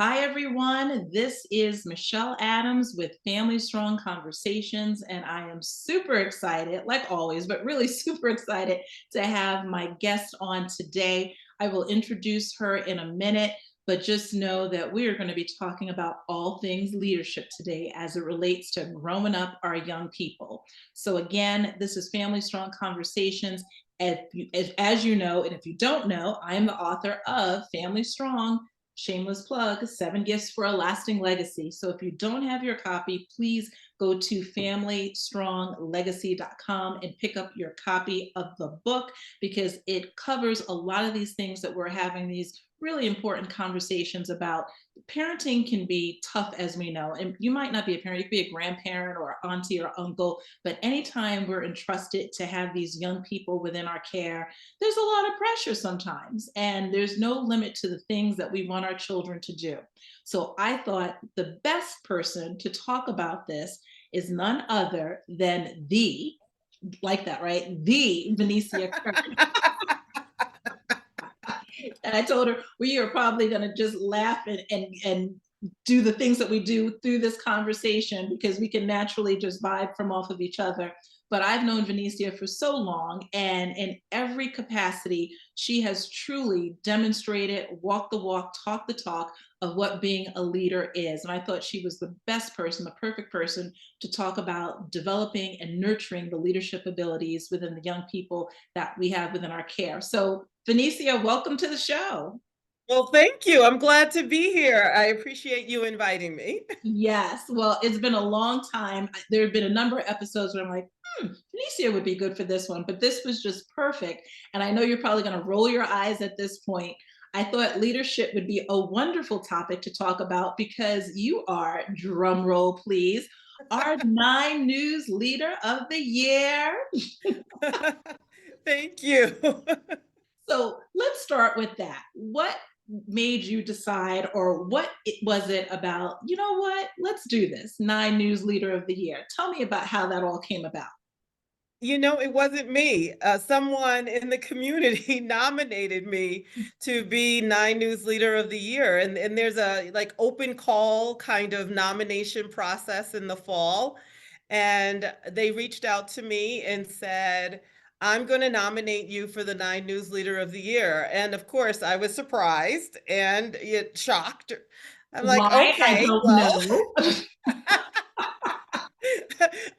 Hi, everyone. This is Michelle Adams with Family Strong Conversations, and I am super excited, like always, but really super excited to have my guest on today. I will introduce her in a minute, but just know that we are going to be talking about all things leadership today as it relates to growing up our young people. So, again, this is Family Strong Conversations. As you know, and if you don't know, I am the author of Family Strong, shameless plug, 7 Gifts for a Lasting Legacy. So if you don't have your copy, please go to familystronglegacy.com and pick up your copy of the book, because it covers a lot of these things that we're having these really important conversations about. Parenting can be tough, as we know, and you might not be a parent, you could be a grandparent or auntie or uncle, but anytime we're entrusted to have these young people within our care, there's a lot of pressure sometimes, and there's no limit to the things that we want our children to do. So I thought the best person to talk about this is none other than like that, right? The Vanecia Kerr. And I told her we are probably going to just laugh and do the things that we do through this conversation, because we can naturally just vibe from off of each other. But I've known Vanecia for so long, and in every capacity, she has truly demonstrated, walk the walk, talk the talk of what being a leader is. And I thought she was the best person, the perfect person to talk about developing and nurturing the leadership abilities within the young people that we have within our care. So Vanecia, welcome to the show. Well, thank you. I'm glad to be here. I appreciate you inviting me. Yes, well, it's been a long time. There have been a number of episodes where I'm like, Vanecia would be good for this one, but this was just perfect. And I know you're probably going to roll your eyes at this point. I thought leadership would be a wonderful topic to talk about, because you are, drum roll please, our 9 News Leader of the Year. Thank you. So let's start with that. What made you decide, or what was it about, you know what, let's do this 9 News Leader of the Year? Tell me about how that all came about. It wasn't me. Someone in the community nominated me to be 9 News Leader of the Year. And there's a like open call kind of nomination process in the fall. And they reached out to me and said, I'm going to nominate you for the 9 News Leader of the Year. And of course, I was surprised and shocked. I'm like, Why? I okay, don't well. know.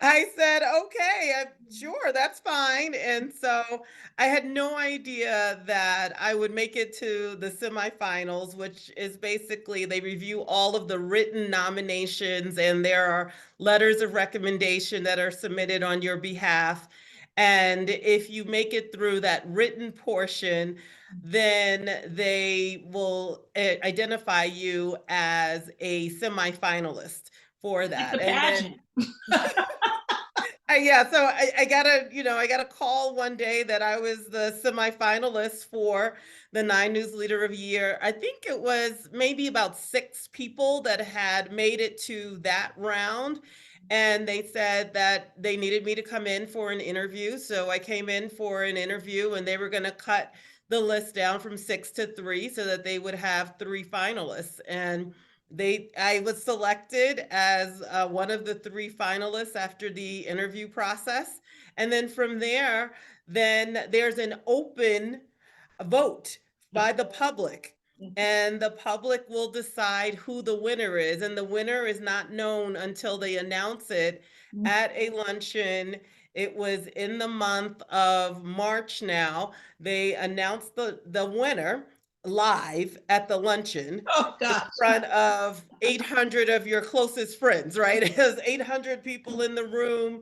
I said, okay, sure, that's fine. And so I had no idea that I would make it to the semifinals, which is basically they review all of the written nominations, and there are letters of recommendation that are submitted on your behalf. And if you make it through that written portion, then they will identify you as a semifinalist for Like that. the And then pageant. yeah, so I got I got a call one day that I was the semifinalist for the 9 News Leader of the Year. I think it was maybe about 6 people that had made it to that round. And they said that they needed me to come in for an interview. So I came in for an interview, and they were going to cut the list down from 6 to 3 so that they would have 3 finalists. And I was selected as one of the 3 finalists after the interview process. And then from there, then there's an open vote by the public. And the public will decide who the winner is. And the winner is not known until they announce it at a luncheon. It was in the month of March now. They announced the winner live at the luncheon Oh in gosh. front of 800 of your closest friends, right? It was 800 people in the room,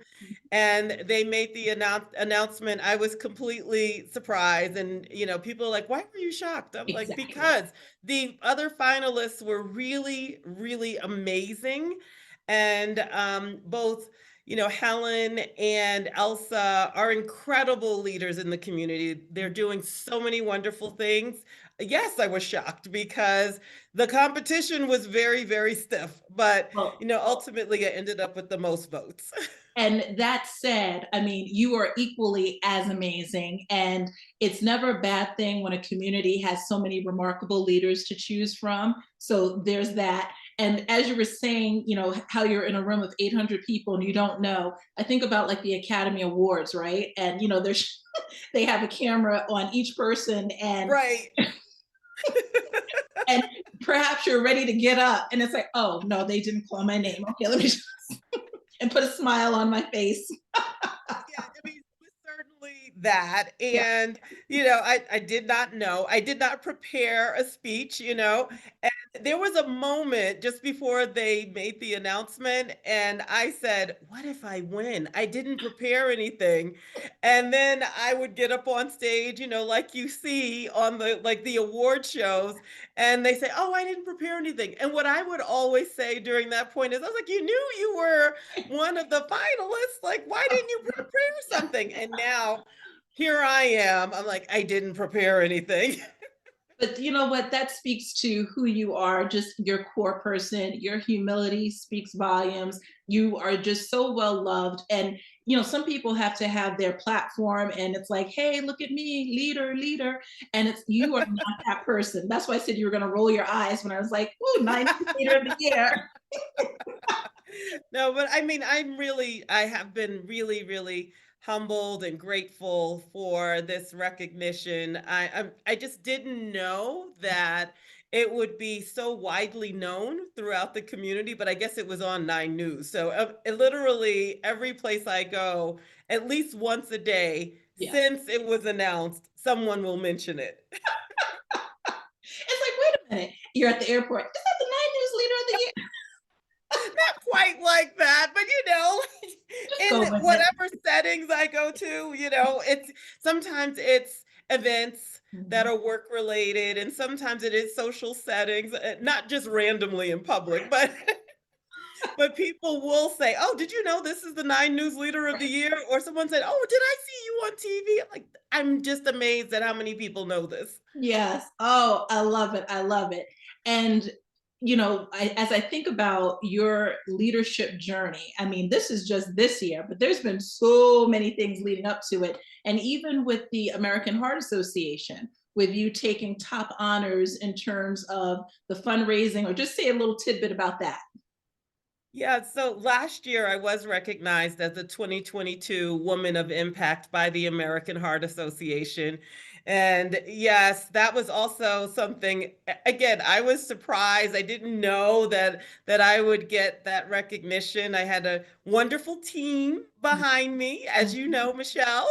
and they made the announcement. I was completely surprised. And, people are like, why were you shocked? I'm like, Exactly. because the other finalists were really, really amazing. And both, Helen and Elsa are incredible leaders in the community. They're doing so many wonderful things. Yes, I was shocked because the competition was very, very stiff, but Well, ultimately I ended up with the most votes. And that said, I mean, you are equally as amazing. And it's never a bad thing when a community has so many remarkable leaders to choose from. So there's that. And as you were saying, you know, how you're in a room of 800 people and you don't know, I think about like the Academy Awards, right? And, you know, there's, they have a camera on each person Right. and perhaps you're ready to get up and it's like, oh no, they didn't call my name. Okay, let me just and put a smile on my face. Yeah, I mean, it was certainly that, Yeah. and, I did not know. I did not prepare a speech, and there was a moment just before they made the announcement, and I said, "What if I win?" I didn't prepare anything, and then I would get up on stage, like you see on the award shows, and they say, "Oh, I didn't prepare anything," and what I would always say during that point is, I was like, "You knew you were one of the finalists. Like, why didn't you prepare something?" And now here I am. I'm like, I didn't prepare anything. But you know what? That speaks to who you are, just your core person. Your humility speaks volumes. You are just so well loved. And, you know, some people have to have their platform and it's like, hey, look at me, leader, leader. And it's you are not that person. That's why I said you were going to roll your eyes when I was like, ooh, 90 leader of the year. No, but I mean, I have been really, really humbled and grateful for this recognition. I just didn't know that it would be so widely known throughout the community, but I guess it was on 9 News. So literally every place I go, at least once a day Yes. since it was announced, someone will mention it. It's like, wait a minute. You're at the airport. Is that the Nine News leader of the year? Not quite like that, but Just in go with it. whatever settings I go to, it's sometimes it's events that Mhm. are work related, and sometimes it is social settings, not just randomly in public, but but people will say, "Oh, did you know this is the 9 News Leader of the Year?" Or someone said, "Oh, did I see you on TV?" I'm just amazed at how many people know this. Yes. Oh, I love it. I love it. And, you know, as I think about your leadership journey, I mean, this is just this year, but there's been so many things leading up to it. And even with the American Heart Association, with you taking top honors in terms of the fundraising, or just say a little tidbit about that. Yeah, so last year I was recognized as a 2022 Woman of Impact by the American Heart Association. And yes, that was also something again, I was surprised. I didn't know that I would get that recognition. I had a wonderful team behind me, as you know, Michelle.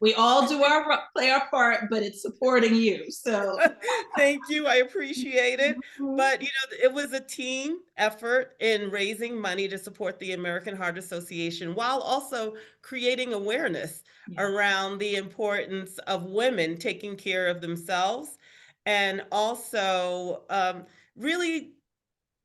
We all do our play our part, but it's supporting you. So, Thank you. I appreciate it. mhm. But, it was a team effort in raising money to support the American Heart Association while also creating awareness Yeah, around the importance of women taking care of themselves and also really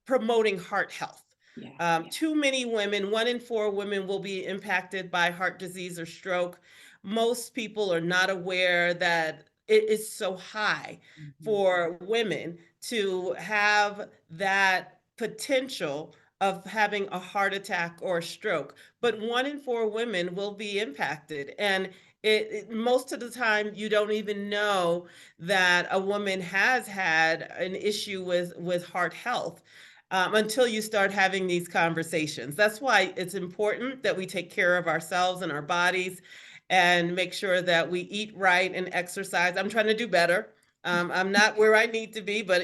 promoting heart health. yeah, yeah. Too many women, 1 in 4 women will be impacted by heart disease or stroke. Most people are not aware that it is so high Mhm. for women to have that potential of having a heart attack or a stroke. But 1 in 4 women will be impacted. And most of the time, you don't even know that a woman has had an issue with heart health until you start having these conversations. That's why it's important that we take care of ourselves and our bodies and make sure that we eat right and exercise. I'm trying to do better. I'm not where I need to be, but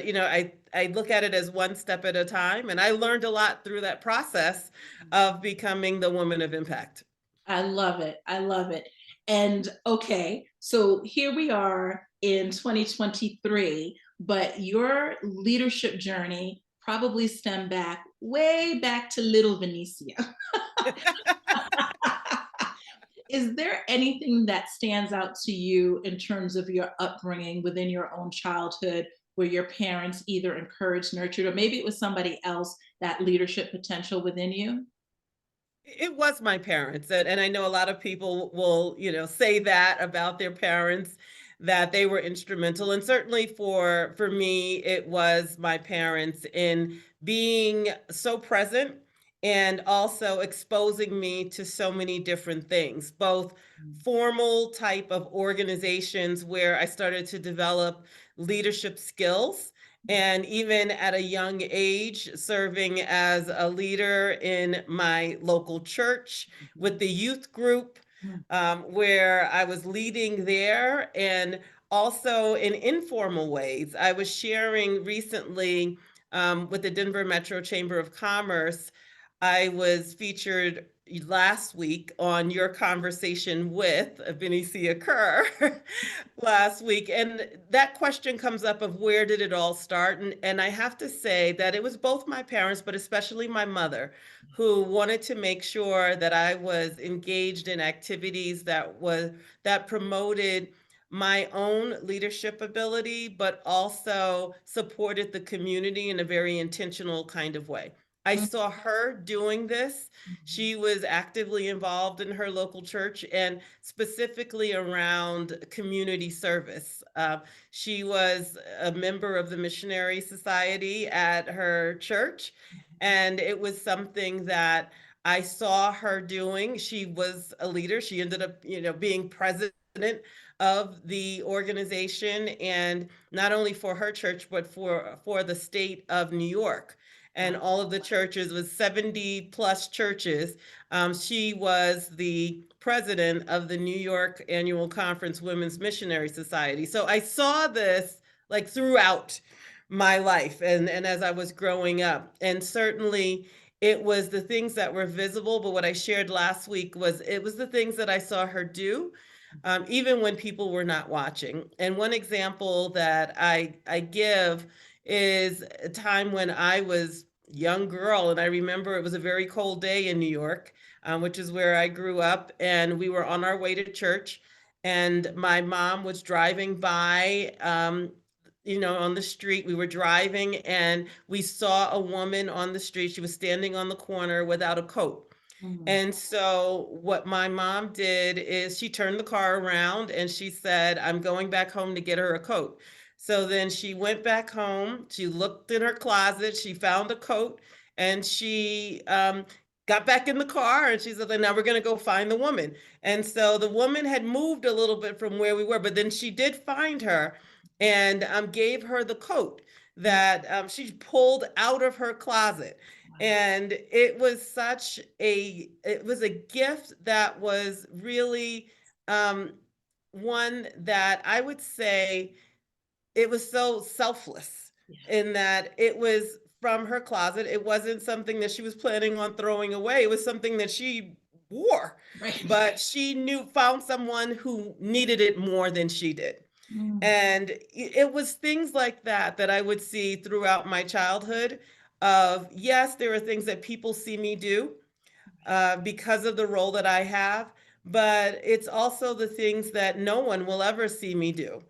I look at it as one step at a time, and I learned a lot through that process of becoming the woman of impact. I love it. I love it. And okay, so here we are in 2023, but your leadership journey probably stemmed back way back to little Venecia. Is there anything that stands out to you in terms of your upbringing within your own childhood where your parents either encouraged, nurtured, or maybe it was somebody else, that leadership potential within you? It was my parents, and I know a lot of people will, say that about their parents, that they were instrumental, and certainly for me, it was my parents in being so present and also exposing me to so many different things, both formal type of organizations where I started to develop leadership skills, and even at a young age, serving as a leader in my local church with the youth group, where I was leading there, and also in informal ways. I was sharing recently with the Denver Metro Chamber of Commerce. I was featured last week on Your Conversation with Vanecia Kerr last week. And that question comes up of where did it all start? And I have to say that it was both my parents, but especially my mother, who wanted to make sure that I was engaged in activities that promoted my own leadership ability, but also supported the community in a very intentional kind of way. I Mhm. saw her doing this. She was actively involved in her local church and specifically around community service. She was a member of the Missionary Society at her church, and it was something that I saw her doing. She was a leader. She ended up, being president of the organization, and not only for her church, but for the state of New York and Wow. all of the churches, with 70 plus churches. She was the president of the New York Annual Conference Women's Missionary Society. So I saw this like throughout my life, and as I was growing up. And certainly it was the things that were visible, but what I shared last week was it was the things that I saw her do, even when people were not watching. And one example that I give is a time when I was a young girl, and I remember it was a very cold day in New York, which is where I grew up, and we were on our way to church, and my mom was driving by. On the street, we were driving and we saw a woman on the street. She was standing on the corner without a coat. Mhm. And so what my mom did is she turned the car around and she said, "I'm going back home to get her a coat." So then she went back home, she looked in her closet, she found a coat, and she got back in the car and she said, "Now we're going to go find the woman." And so the woman had moved a little bit from where we were, but then she did find her and gave her the coat that she pulled out of her closet. Wow. And it was a gift that was really um, one that I would say it was so selfless, Yes. in that it was from her closet. It wasn't something that she was planning on throwing away. It was something that she wore, Right. but she found someone who needed it more than she did. Mm. And it was things like that that I would see throughout my childhood of, yes, there are things that people see me do because of the role that I have, but it's also the things that no one will ever see me do.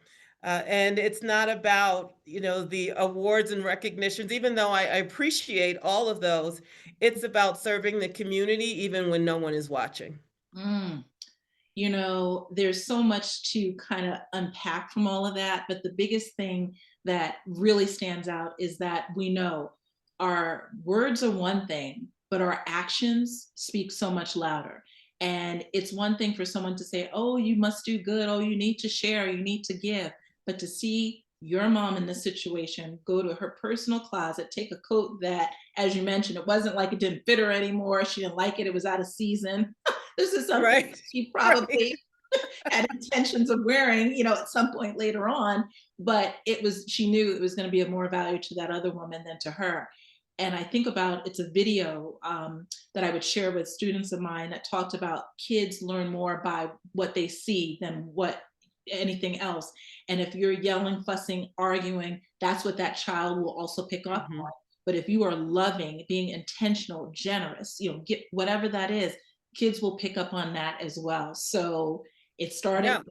And it's not about, the awards and recognitions, even though I appreciate all of those. It's about serving the community even when no one is watching. Mm. There's so much to kind of unpack from all of that, but the biggest thing that really stands out is that we know our words are one thing, but our actions speak so much louder. And it's one thing for someone to say, "Oh, you must do good. Oh, you need to share, you need to give." But to see your mom in this situation go to her personal closet, take a coat that, as you mentioned, it wasn't like it didn't fit her anymore. She didn't like it, it was out of season. This is something Right. she Right. probably had intentions of wearing, at some point later on, but she knew it was going to be of more value to that other woman than to her. And I think about it's a video that I would share with students of mine that talked about kids learn more by what they see than what anything else. And if you're yelling, fussing, arguing, that's what that child will also pick up on. Mhm. But if you are loving, being intentional, generous, get whatever that is, kids will pick up on that as well. So it started, Yeah.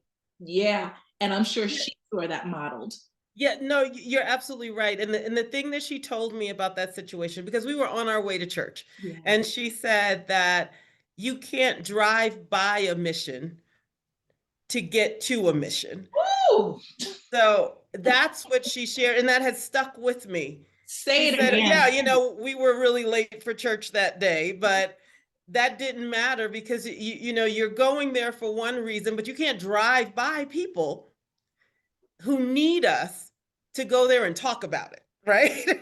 yeah. And I'm sure Yeah. she saw that modeled. Yeah, no, you're absolutely right. And the thing that she told me about that situation, because we were on our way to church, Yeah. and she said that you can't drive by a mission to get to a mission. Ooh, So that's what she shared, and that has stuck with me Say He it said, again. "Yeah, we were really late for church that day, but that didn't matter because you're going there for one reason, but you can't drive by people who need us to go there and talk about it, right?"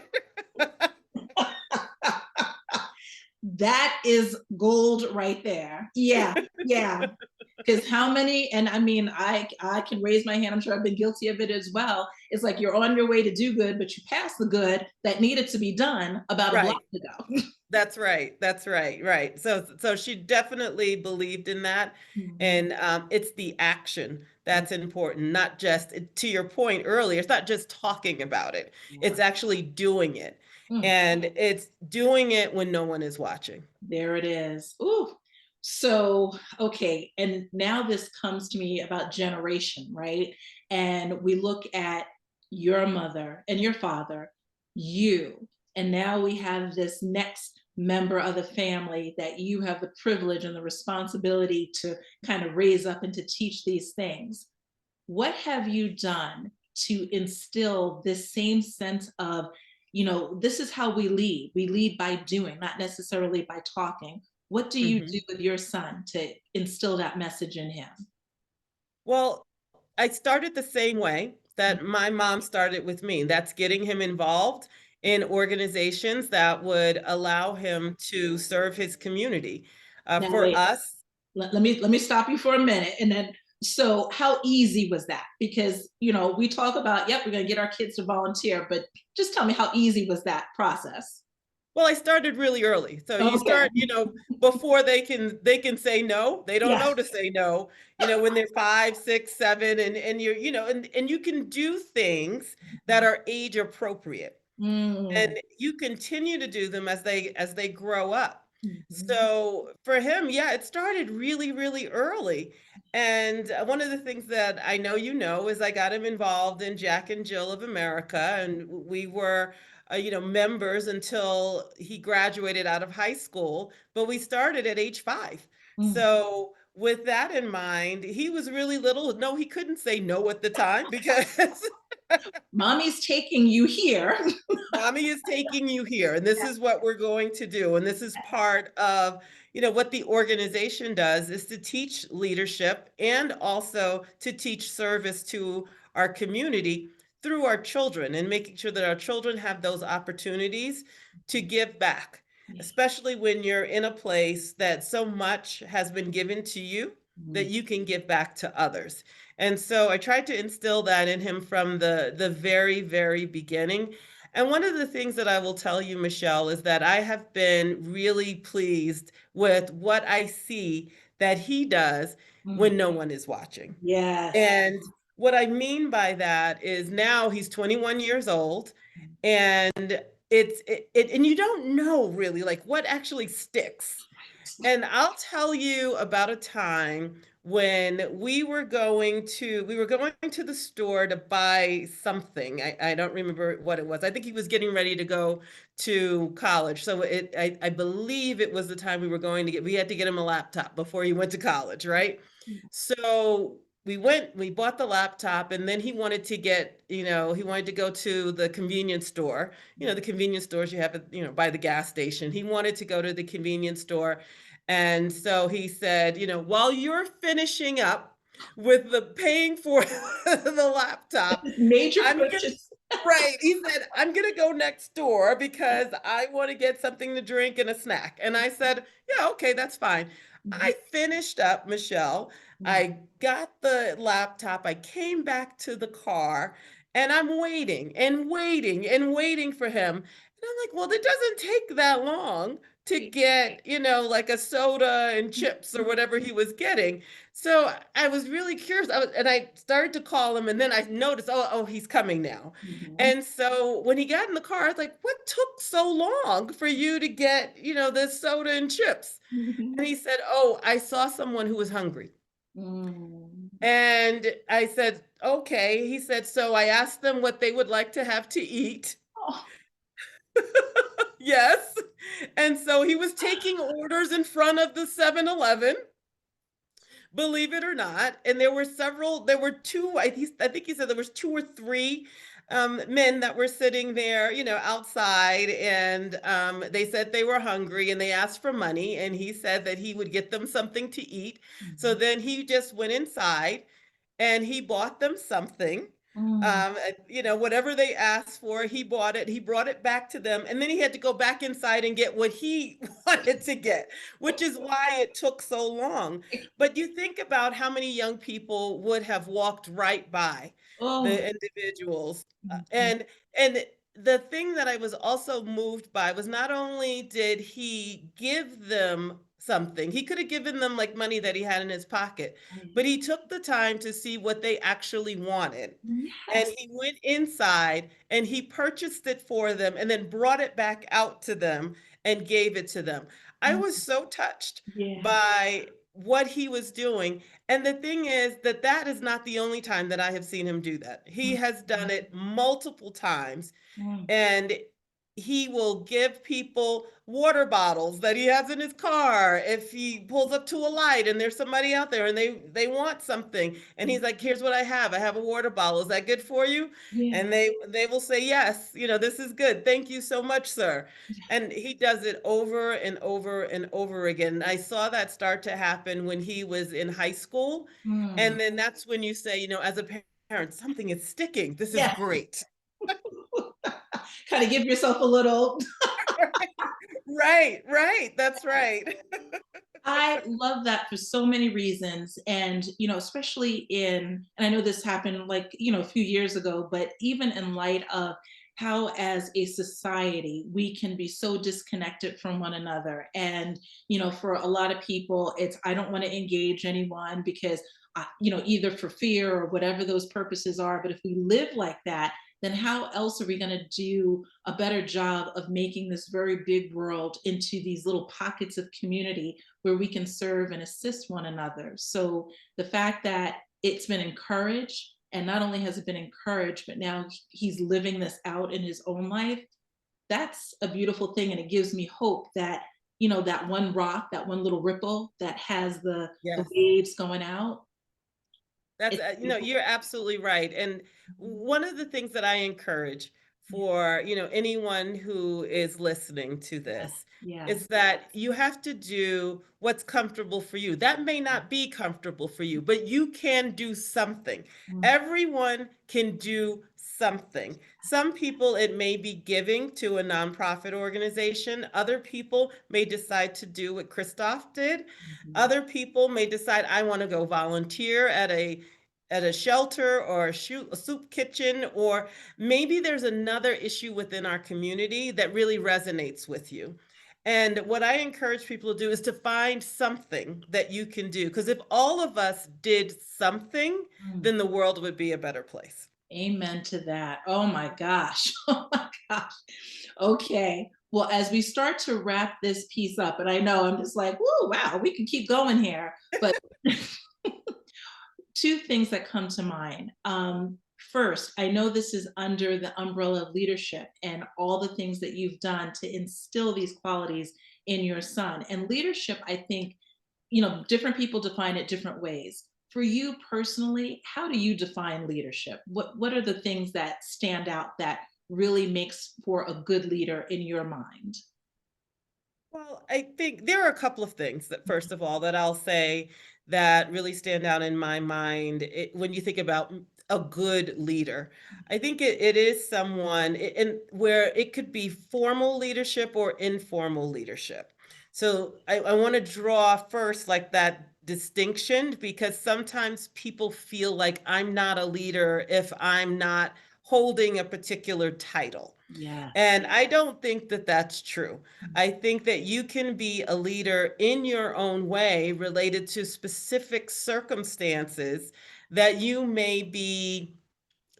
That is gold right there. Yeah, yeah. Because how many, and I mean, I can raise my hand. I'm sure I've been guilty of it as well. It's like you're on your way to do good, but you pass the good that needed to be done about a block Right. ago. That's right. That's right. Right. So she definitely believed in that. Mhm. And it's the action that's important, not just to your point earlier, it's not just talking about it. It's Yeah. actually doing it. Mm. And it's doing it when no one is watching. There it is. Ooh. So, okay. And now this comes to me about generation, right? And we look at your mother and your father, you, and now we have this next member of the family that you have the privilege and the responsibility to kind of raise up and to teach these things. What have you done to instill this same sense of, this is how we lead by doing, not necessarily by talking? What do you do Mhm. with your son to instill that message in him? Well, I started the same way that my mom started with me. That's getting him involved in organizations that would allow him to serve his community. Now For wait, us, let me stop you for a minute. And then, so how easy was that? Because we talk about, yep, we're going to get our kids to volunteer, but just tell me, how easy was that process? well, I started really early. So you Okay. start, before they can say no. They don't Yes. know to say no, when they're 5, 6, 7, and you're, and you can do things that are age appropriate. And Mm. you continue to do them as they grow up. Mhm. So for him, yeah, it started really, really early. And one of the things that I know is I got him involved in Jack and Jill of America, and we were members until he graduated out of high school, but we started at age 5. Mm. So with that in mind, he was really little. No, he couldn't say no at the time because Mommy's taking you here. Mommy is taking you here, and this is what we're going to do. And this is part of, what the organization does is to teach leadership and also to teach service to our community through our children and making sure that our children have those opportunities to give back, Yeah. especially when you're in a place that so much has been given to you that Mm. you can give back to others. And so I tried to instill that in him from the very, very beginning. And one of the things that I will tell you, Michelle, is that I have been really pleased with what I see that he does Mm. when no one is watching. Yes. And what I mean by that is now he's 21 years old, and and you don't know really like what actually sticks. And I'll tell you about a time when we were going to the store to buy something. I don't remember what it was. I think he was getting ready to go to college. So I believe it was the time we had to get him a laptop before he went to college, right? So we bought the laptop, and then he wanted to go to the convenience store, the convenience stores you have by the gas station. He wanted to go to the convenience store. And so he said, while you're finishing up with the paying for the laptop, Major I'm gonna purchase. right. He said, I'm gonna go next door because I want to get something to drink and a snack. And I said, yeah, okay, that's fine. I finished up, Michelle. I got the laptop. I came back to the car, and I'm waiting and waiting and waiting for him. And I'm like, well, it doesn't take that long to get, like a soda and chips or whatever he was getting. So I was really curious. And I started to call him, and then I noticed, oh, he's coming now. Mhm. And so when he got in the car, I was like, what took so long for you to get, this soda and chips? And Mhm. he said, oh, I saw someone who was hungry. Mm. And I said, okay. He said, so I asked them what they would like to have to eat. Oh. Yes. And so he was taking orders in front of the 7-Eleven, believe it or not. And there were two, I think he said there was 2 or 3 men that were sitting there, outside, and they said they were hungry and they asked for money, and he said that he would get them something to eat. So Mhm. then he just went inside and he bought them something. Mm. Whatever they asked for, he bought it. He brought it back to them, and then he had to go back inside and get what he wanted to get, which is why it took so long. But you think about how many young people would have walked right by Oh. the individuals, Mhm. and the thing that I was also moved by was not only did he give them something, he could have given them like money that he had in his pocket, Right. but he took the time to see what they actually wanted. And Yes. he went inside and he purchased it for them and then brought it back out to them and gave it to them. I Mm. was so touched Yeah. by what he was doing. And the thing is that that is not the only time that I have seen him do that. He has done Mhm. it multiple times, Mm. and he will give people water bottles that he has in his car if he pulls up to a light and there's somebody out there and they want something, and he's like, here's what I have a water bottle, is that good for you? Yeah. And they will say, yes, this is good, thank you so much, sir. And he does it over and over and over again. I saw that start to happen when he was in high school, Mm. and then that's when you say, as a parent, something is sticking, this is Yeah. great. Kind of give yourself a little. Right, right. That's right. I love that for so many reasons. And, especially and I know this happened like, a few years ago, but even in light of how, as a society, we can be so disconnected from one another. And, for a lot of people, it's, I don't want to engage anyone because, either for fear or whatever those purposes are. But if we live like that, then how else are we going to do a better job of making this very big world into these little pockets of community where we can serve and assist one another? So the fact that it's been encouraged, and not only has it been encouraged, but now he's living this out in his own life, that's a beautiful thing. And it gives me hope that, that one rock, that one little ripple that has the Yes. waves going out. That's, It's you're absolutely right. And one of the things that I encourage for, anyone who is listening to yeah, this yeah. is that you have to do what's comfortable for you. That may not be comfortable for you, but you can do something. Mm. Everyone can do something. Some people, it may be giving to a nonprofit organization. Other people may decide to do what Christoph did. Mhm. Other people may decide, I want to go volunteer at a shelter or a soup kitchen, or maybe there's another issue within our community that really resonates with you. And what I encourage people to do is to find something that you can do. Because if all of us did something, Mm. then the world would be a better place. Amen to that. Oh my gosh. Oh my gosh. Okay. Well, as we start to wrap this piece up, and I know I'm just like, whoa, wow, we can keep going here. But two things that come to mind. First, I know this is under the umbrella of leadership and all the things that you've done to instill these qualities in your son. And leadership, I think, different people define it different ways. For you personally, how do you define leadership? What are the things that stand out that really makes for a good leader in your mind? Well, I think there are a couple of things that, first of all, that I'll say that really stand out in my mind when you think about a good leader. I think it is someone, and where it could be formal leadership or informal leadership. So I want to draw first like that distinction, because sometimes people feel like I'm not a leader if I'm not holding a particular title. Yes. And I don't think that that's true. I think that you can be a leader in your own way related to specific circumstances that you may be,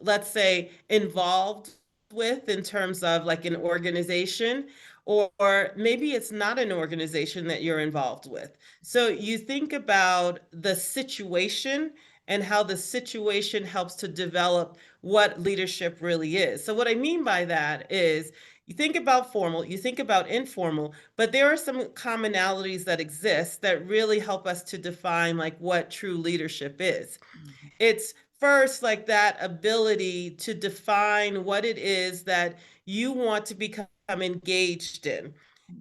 let's say, involved with in terms of like an organization, or maybe it's not an organization that you're involved with. So you think about the situation and how the situation helps to develop what leadership really is. So what I mean by that is, you think about formal, you think about informal, but there are some commonalities that exist that really help us to define like what true leadership is. Mhm. It's first like that ability to define what it is that you want to become engaged in.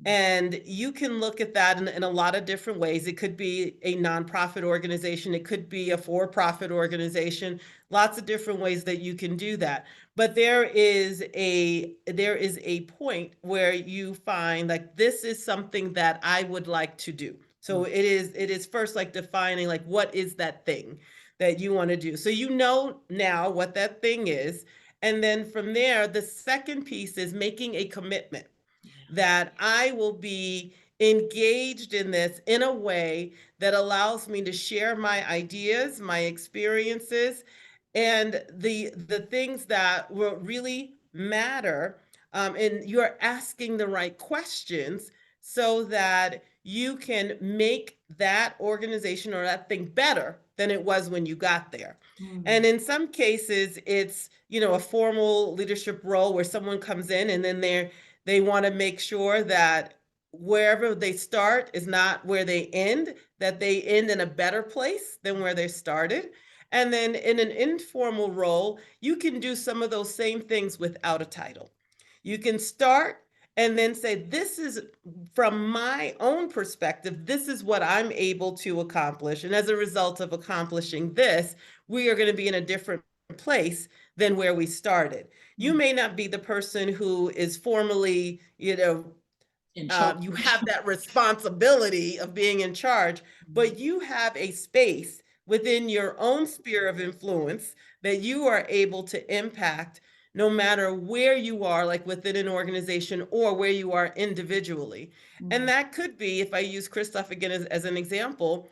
And you can look at that in a lot of different ways. It could be a nonprofit organization, it could be a for-profit organization, lots of different ways that you can do that. But there is a point where you find like this is something that I would like to do. So it is first like defining like what is that thing that you want to do. So you know now what that thing is. And then from there, the second piece is making a commitment Yeah. that I will be engaged in this in a way that allows me to share my ideas, my experiences, and the things that will really matter. And you're asking the right questions so that you can make that organization or that thing better than it was when you got there. Mm, And in some cases, it's, a formal leadership role where someone comes in and then they want to make sure that wherever they start is not where they end, that they end in a better place than where they started. And then in an informal role, you can do some of those same things without a title. You can start and then say, this is from my own perspective, this is what I'm able to accomplish. And as a result of accomplishing this, we are going to be in a different place than where we started. You mm. may not be the person who is formally, In charge. you have that responsibility of being in charge, but you have a space within your own sphere of influence that you are able to impact no matter where you are, like within an organization or where you are individually. And Mm, that could be, if I use Christoph again as an example,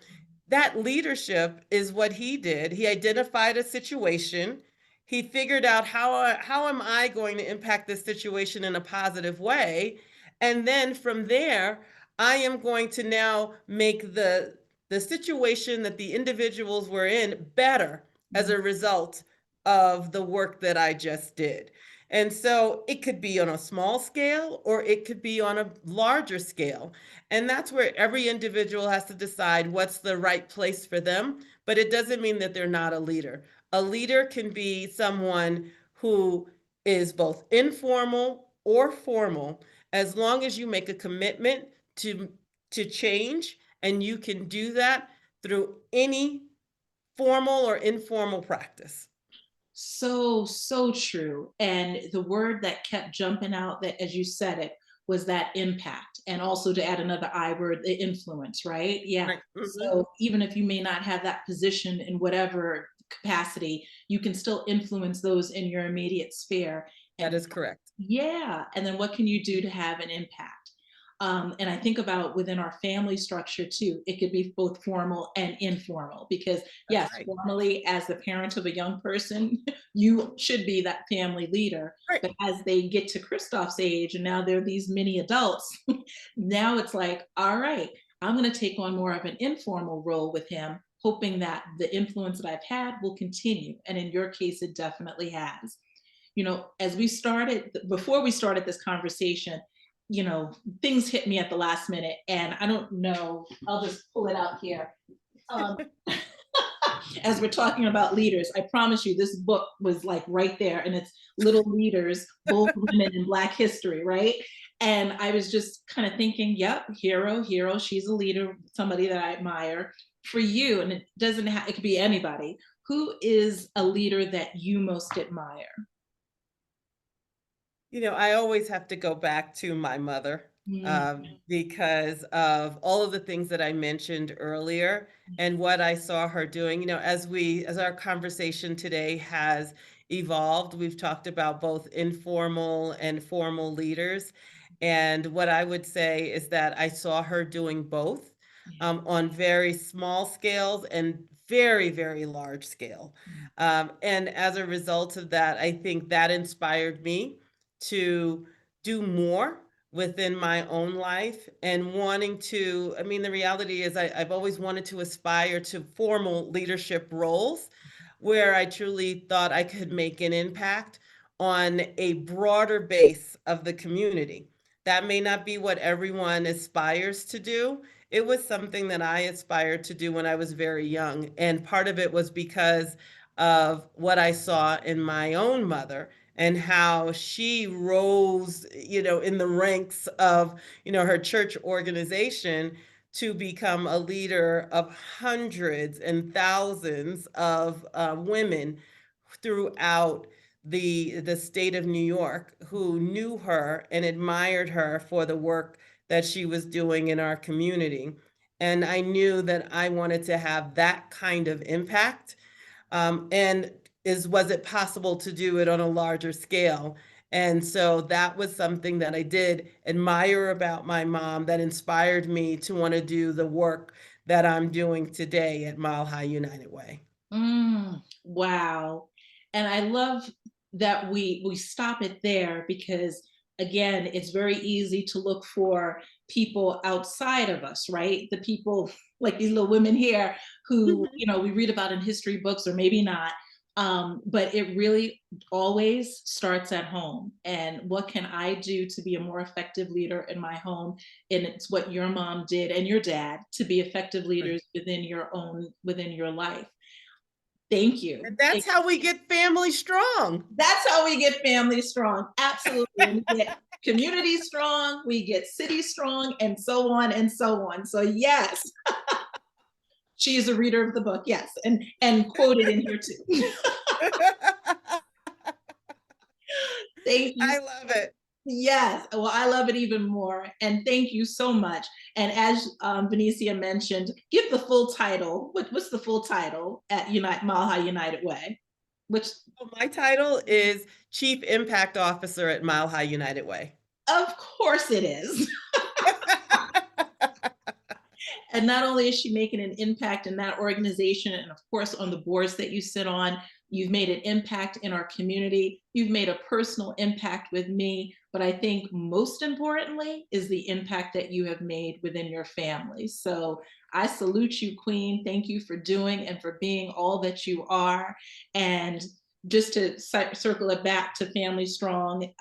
that leadership is what he did. He identified a situation. He figured out how am I going to impact this situation in a positive way? And then from there, I am going to now make the situation that the individuals were in better as mm. a result of the work that I just did. And so it could be on a small scale or it could be on a larger scale. And that's where every individual has to decide what's the right place for them. But it doesn't mean that they're not a leader. A leader can be someone who is both informal or formal, as long as you make a commitment to change, and you can do that through any formal or informal practice. So, so true. And the word that kept jumping out that as you said it was that impact. And also to add another I word, the influence, right? Yeah. Right. So even if you may not have that position in whatever capacity, you can still influence those in your immediate sphere. That And is correct. yeah. And then what can you do to have an impact? And I think about within our family structure too, it could be both formal and informal because, That's yes, right. formally, as the parent of a young person, you should be that family leader. Right. But as they get to Christoph's age and now they're these mini adults, now it's like, all right, I'm going to take on more of an informal role with him, hoping that the influence that I've had will continue. And in your case, it definitely has. As we started, before we started this conversation, things hit me at the last minute, and I don't know, I'll just pull it out here. Um, as we're talking about leaders, I promise you, this book was like right there, and it's Little Leaders, Bold Women in Black History, right? And I was just kind of thinking, yep, hero, she's a leader, somebody that I admire. For you, and it doesn't have, it could be anybody. Who is a leader that you most admire? I always have to go back to my mother, Mm, because of all of the things that I mentioned earlier and what I saw her doing. As our conversation today has evolved, we've talked about both informal and formal leaders. And what I would say is that I saw her doing both, yeah. on very small scales and very, very large scale. And as a result of that, I think that inspired me to do more within my own life and wanting to. I mean, the reality is I've always wanted to aspire to formal leadership roles where I truly thought I could make an impact on a broader base of the community. That may not be what everyone aspires to do. It was something that I aspired to do when I was very young. And part of it was because of what I saw in my own mother and how she rose, in the ranks of, her church organization to become a leader of hundreds and thousands of women throughout the state of New York who knew her and admired her for the work that she was doing in our community. And I knew that I wanted to have that kind of impact. And was it possible to do it on a larger scale? And so that was something that I did admire about my mom that inspired me to want to do the work that I'm doing today at Mile High United Way. Wow. And I love that we stop it there because again, it's very easy to look for people outside of us, right? The people like these little women here who, Mhm. we read about in history books or maybe not. But it really always starts at home. And what can I do to be a more effective leader in my home? And it's what your mom did and your dad to be effective Right. leaders within your life. Thank you. And that's how we get family strong. That's how we get families strong. Absolutely. And we get community strong, we get city strong, and so on and so on. So yes, she is a reader of the book. Yes, and quoted in here too. Thank you. I love it. Yes. Well, I love it even more. And thank you so much. And as Venecia mentioned, give the full title. What's the full title at Mile High United Way? Which, So my title is Chief Impact Officer at Mile High United Way. of course, it is. And not only is she making an impact in that organization, and of course, on the boards that you sit on, you've made an impact in our community, you've made a personal impact with me. But I think most importantly is the impact that you have made within your family. So I salute you, Queen. Thank you for doing and for being all that you are. And just to circle it back to Family Strong,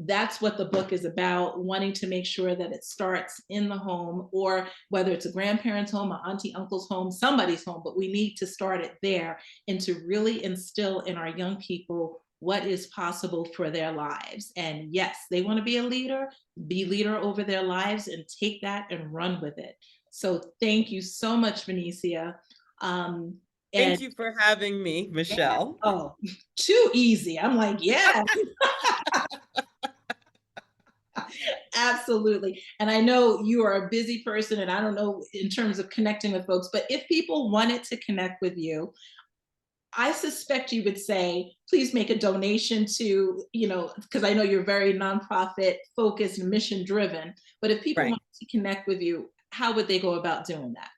that's what the book is about, wanting to make sure that it starts in the home, or whether it's a grandparent's home, an auntie, uncle's home, somebody's home, but we need to start it there and to really instill in our young people what is possible for their lives. And yes, they want to be leader over their lives and take that and run with it. So thank you so much, Venecia. Um, and Thank you for having me, yeah, Michelle. oh, too easy. I'm like, yeah, absolutely. And I know you are a busy person, and I don't know in terms of connecting with folks, but if people wanted to connect with you, I suspect you would say, please make a donation to, because I know you're very nonprofit focused and mission driven. But if people Right. wanted to connect with you, how would they go about doing that?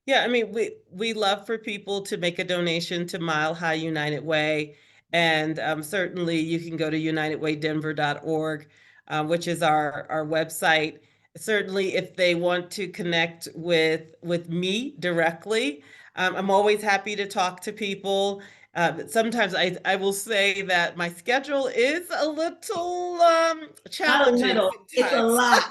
Yeah, I mean, we love for people to make a donation to Mile High United Way, and certainly you can go to unitedwaydenver.org, which is our website. Certainly, if they want to connect with me directly, I'm always happy to talk to people. Sometimes I will say that my schedule is a little Not a challenging little, it's a sometimes. lot.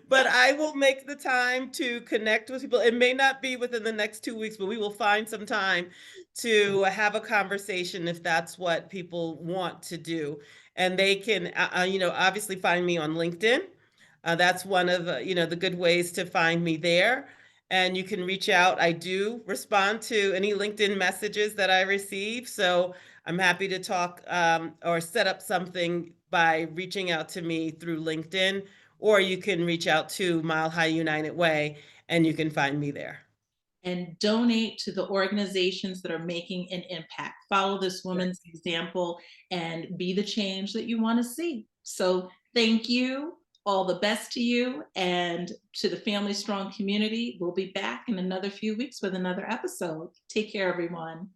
But I will make the time to connect with people. It may not be within the next 2 weeks, but we will find some time to have a conversation if that's what people want to do. And they can, obviously find me on LinkedIn. That's one of the good ways to find me there. And you can reach out. I do respond to any LinkedIn messages that I receive. So I'm happy to talk or set up something by reaching out to me through LinkedIn, or you can reach out to Mile High United Way and you can find me there. And donate to the organizations that are making an impact. Follow this Right. woman's example and be the change that you want to see. So thank you. All the best to you and to the Family Strong community. We'll be back in another few weeks with another episode. Take care, everyone.